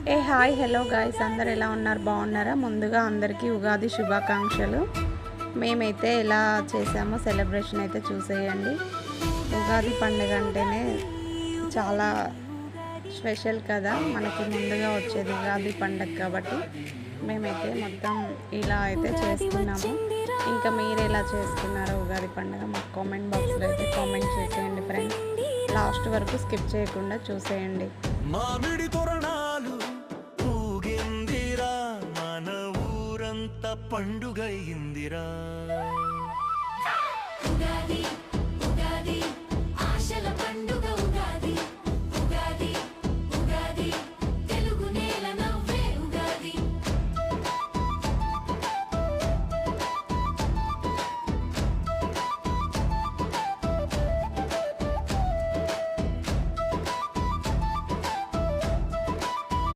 Hi hello guys, అందరు ఎలా ఉన్నారు? బాగున్నారా? ముందుగా అందరికీ ఉగాది శుభాకాంక్షలు. మేమైతే ఎలా చేసామో సెలబ్రేషన్ అయితే చూసేయండి. ఉగాది పండుగ అంటేనే చాలా స్పెషల్ కదా, మనకి ముందుగా వచ్చేది ఉగాది పండుగ కాబట్టి మేమైతే మొత్తం ఇలా అయితే చేసుకున్నాము. ఇంకా మీరు ఎలా చేసుకున్నారో ఉగాది పండుగ మాకు కామెంట్ బాక్స్లో అయితే కామెంట్ చేసేయండి ఫ్రెండ్స్. లాస్ట్ వరకు స్కిప్ చేయకుండా చూసేయండి. మామిడి తోరణాలు ఊగిందిరా, మన ఊరంతా పండుగ అయిందిరా.